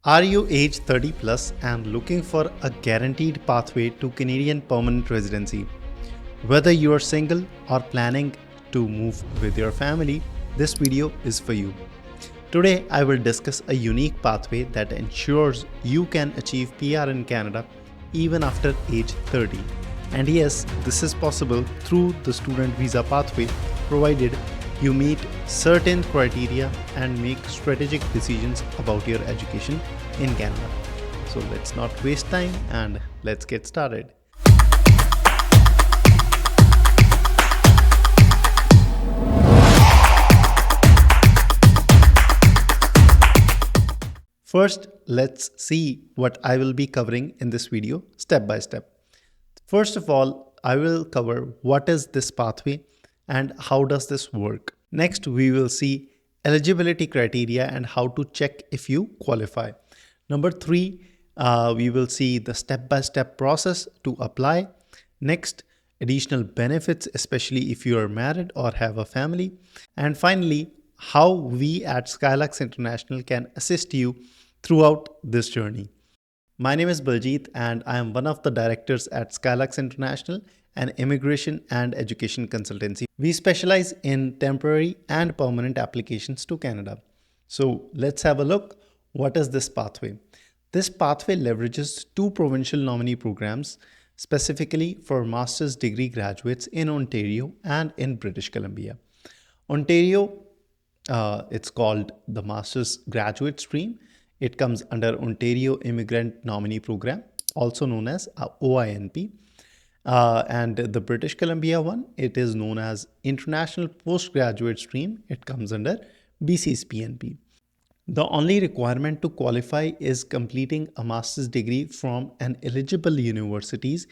Are you age 30 plus and looking for a guaranteed pathway to Canadian permanent residency? Whether you are single or planning to move with your family, this video is for you. Today, I will discuss a unique pathway that ensures you can achieve PR in Canada even after age 30. And yes, this is possible through the student visa pathway, provided you meet certain criteria and make strategic decisions about your education in Canada. So let's not waste time and let's get started. First, let's see what I will be covering in this video step by step. First of all, I will cover what is this pathway and how does this work. Next, we will see eligibility criteria and how to check if you qualify. Number 3, we will see the step-by-step process to apply. Next, additional benefits, especially if you are married or have a family. And finally, how we at Skylarks International can assist you throughout this journey. My name is Baljeet and I am one of the directors at Skylarks International, an immigration and education consultancy. We specialize in temporary and permanent applications to Canada. So let's have a look. What is this pathway? This pathway leverages 2 provincial nominee programs specifically for master's degree graduates in Ontario and in British Columbia. Ontario, it's called the master's graduate stream. It comes under Ontario Immigrant Nominee Program, also known as OINP. And the British Columbia one, it is known as International Postgraduate Stream. It comes under BC's PNP. The only requirement to qualify is completing a master's degree from an eligible universities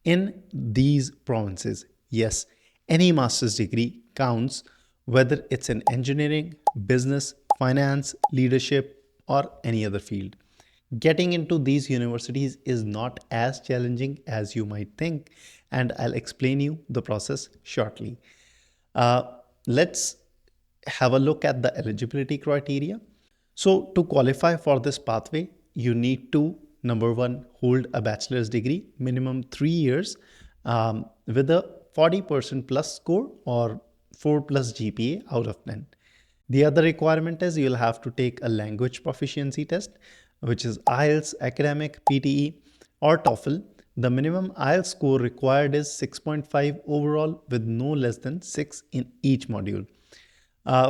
in these provinces. Yes, any master's degree counts, whether it's in engineering, business, finance, leadership, or any other field. Getting into these universities is not as challenging as you might think, and I'll explain you the process shortly. Let's have a look at the eligibility criteria. So to qualify for this pathway, you need to, number 1, hold a bachelor's degree, minimum 3 years, with a 40% plus score or 4 plus GPA out of 10. The other requirement is you'll have to take a language proficiency test, which is IELTS, academic, PTE, or TOEFL. The minimum IELTS score required is 6.5 overall with no less than 6 in each module.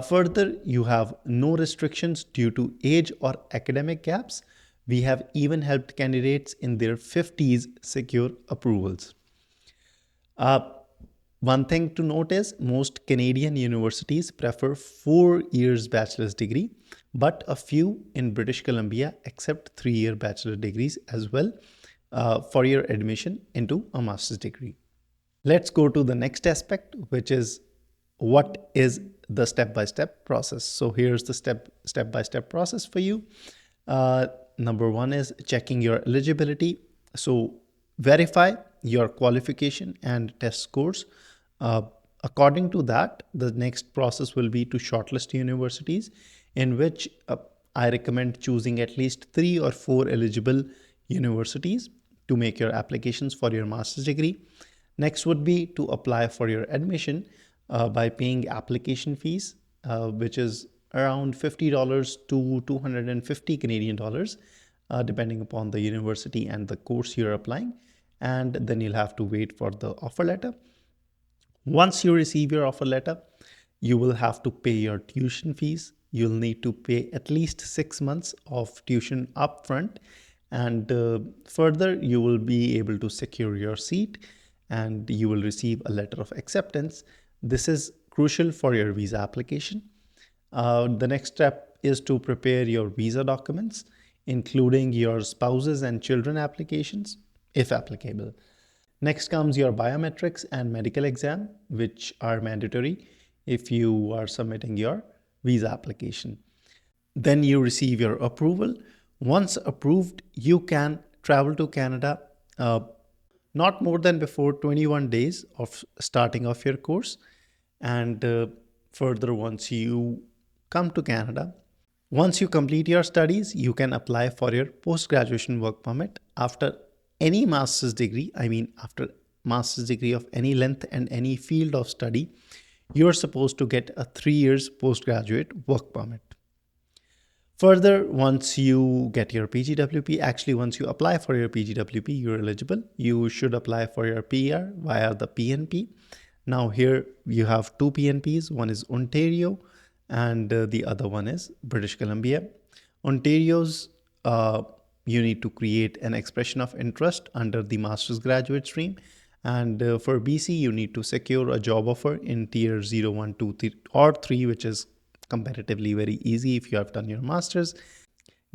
Further, you have no restrictions due to age or academic gaps. We have even helped candidates in their 50s secure approvals. One thing to note is most Canadian universities prefer 4 years bachelor's degree, but a few in British Columbia accept 3-year bachelor degrees as well for your admission into a master's degree. Let's go to the next aspect, which is what is the step-by-step process. So here's the step-by-step process for you. Number 1 is checking your eligibility. So verify your qualification and test scores. According to that, the next process will be to shortlist universities, in which I recommend choosing at least 3 or 4 eligible universities to make your applications for your master's degree. Next would be to apply for your admission by paying application fees, which is around $50 to 250 Canadian dollars, depending upon the university and the course you're applying. And then you'll have to wait for the offer letter. Once you receive your offer letter, you will have to pay your tuition fees. You'll need to pay at least 6 months of tuition upfront, and further you will be able to secure your seat and you will receive a letter of acceptance. This is crucial for your visa application. The next step is to prepare your visa documents, including your spouses and children applications, if applicable. Next comes your biometrics and medical exam, which are mandatory if you are submitting your visa application. Then you receive your approval. Once approved, you can travel to Canada not more than before 21 days of starting off your course. And further, once you come to Canada, Once you complete your studies, you can apply for your post-graduation work permit after any master's degree. I mean, after master's degree of any length and any field of study, you're supposed to get a 3 years postgraduate work permit. Further, once you get your PGWP, actually once you apply for your PGWP, you're eligible. You should apply for your PR via the PNP. Now here you have two PNPs. One is Ontario and the other one is British Columbia. Ontario's, you need to create an expression of interest under the master's graduate stream. And for BC, you need to secure a job offer in tier 0, 1, 2, 3, or 3, which is comparatively very easy if you have done your master's.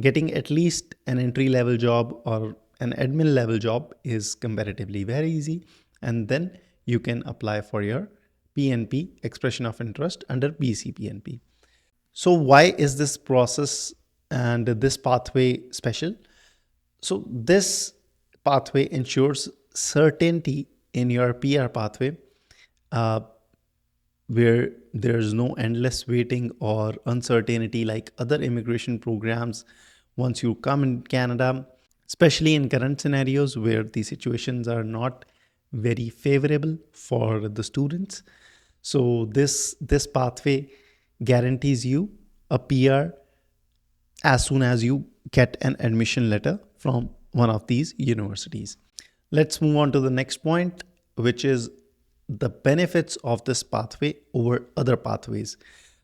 Getting at least an entry-level job or an admin level job is comparatively very easy. And then you can apply for your PNP, expression of interest, under BC PNP. So why is this process and this pathway special? So this pathway ensures certainty in your PR pathway, where there's no endless waiting or uncertainty like other immigration programs once you come in Canada, especially in current scenarios where the situations are not very favorable for the students. So this pathway guarantees you a PR as soon as you get an admission letter from one of these universities. Let's move on to the next point, which is the benefits of this pathway over other pathways.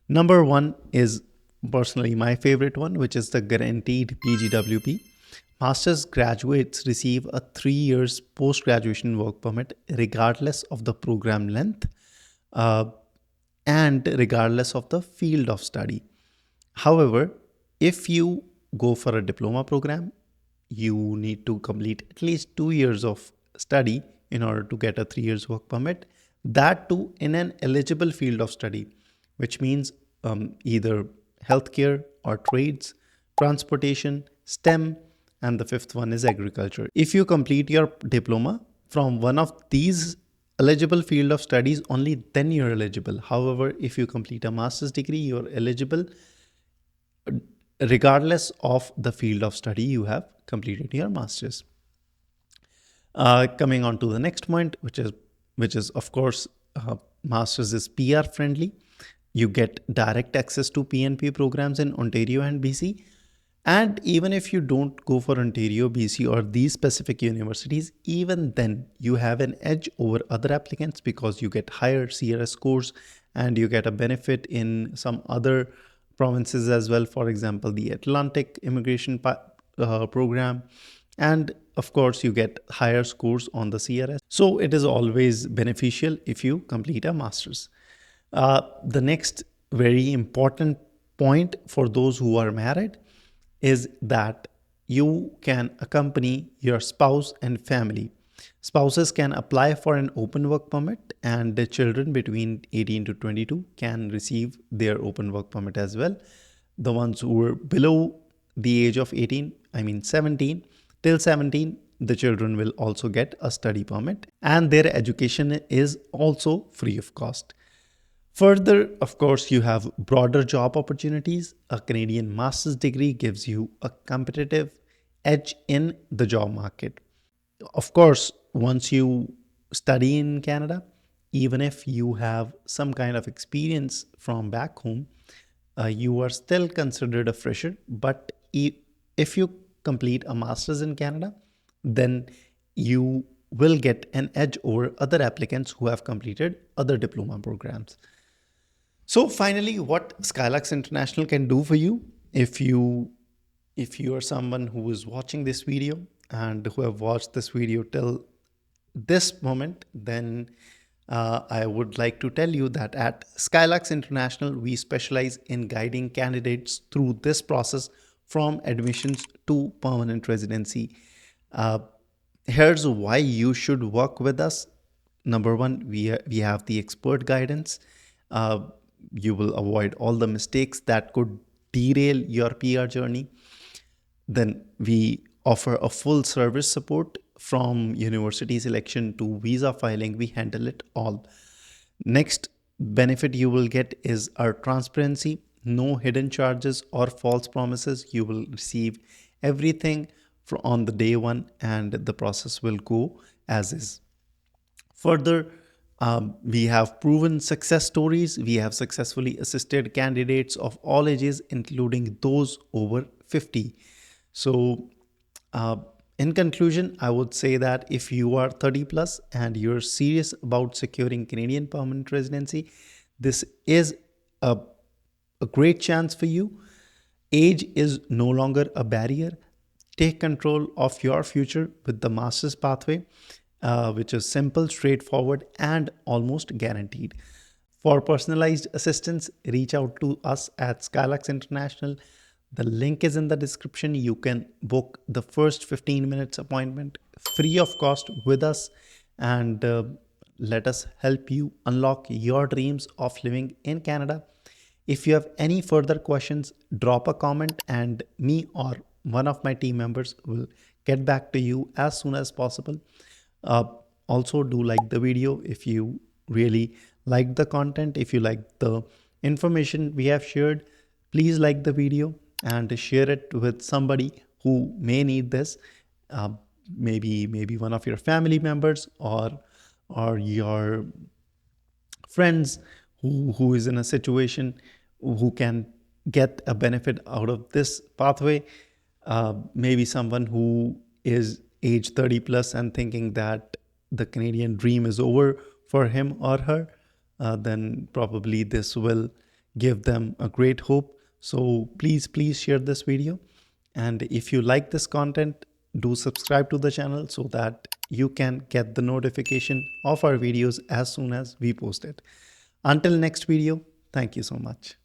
Number one is personally my favorite one, which is the guaranteed PGWP. Master's graduates receive a 3 years post-graduation work permit regardless of the program length and regardless of the field of study. However, if you go for a diploma program, you need to complete at least 2 years of study in order to get a 3 years work permit. That too in an eligible field of study, which means either healthcare or trades, transportation, STEM, and the fifth one is agriculture. If you complete your diploma from one of these eligible field of studies, only then you're eligible. However, if you complete a master's degree, you're eligible regardless of the field of study you have completed your master's. Coming on to the next point, which is of course, master's is PR friendly. You get direct access to PNP programs in Ontario and BC. And even if you don't go for Ontario, BC, or these specific universities, even then you have an edge over other applicants because you get higher CRS scores and you get a benefit in some other provinces as well. For example, the Atlantic immigration program. And of course, you get higher scores on the CRS. So it is always beneficial if you complete a master's. The next very important point for those who are married is that you can accompany your spouse and family. Spouses can apply for an open work permit, and the children between 18 to 22 can receive their open work permit as well. The ones who are below the age of 18, I mean 17, till 17, the children will also get a study permit, and their education is also free of cost. Further, of course, you have broader job opportunities. A Canadian master's degree gives you a competitive edge in the job market. Of course, once you study in Canada, even if you have some kind of experience from back home, you are still considered a fresher. But if you complete a master's in Canada, then you will get an edge over other applicants who have completed other diploma programs. So finally, what Skylarks International can do for you, if you are someone who is watching this video and who have watched this video till this moment, then I would like to tell you that at Skylarks International, we specialize in guiding candidates through this process from admissions to permanent residency. Here's why you should work with us. Number one, we have the expert guidance. You will avoid all the mistakes that could derail your PR journey. Then we offer a full service support from university selection to visa filing. We handle it all. Next benefit you will get is our transparency. no hidden charges or false promises. You will receive everything on the day one, and the process will go as is. Further, we have proven success stories. We have successfully assisted candidates of all ages, including those over 50. So, in conclusion, I would say that if you are 30 plus and you're serious about securing Canadian permanent residency, this is a great chance for you. Age is no longer a barrier. Take control of your future with the master's pathway, which is simple, straightforward, and almost guaranteed. For personalized assistance, reach out to us at Skylarks International. The link is in the description. You can book the first 15 minutes appointment free of cost with us, and let us help you unlock your dreams of living in Canada. If you have any further questions, drop a comment and me or one of my team members will get back to you as soon as possible. Uh, Also, do like the video if you really like the content. If you like the information we have shared, please like the video and share it with somebody who may need this. Uh, maybe one of your family members or your friends who is in a situation who can get a benefit out of this pathway. Maybe someone who is age 30 plus and thinking that the Canadian dream is over for him or her, then probably this will give them a great hope. So please share this video. And if you like this content, do subscribe to the channel so that you can get the notification of our videos as soon as we post it. Until next video, thank you so much.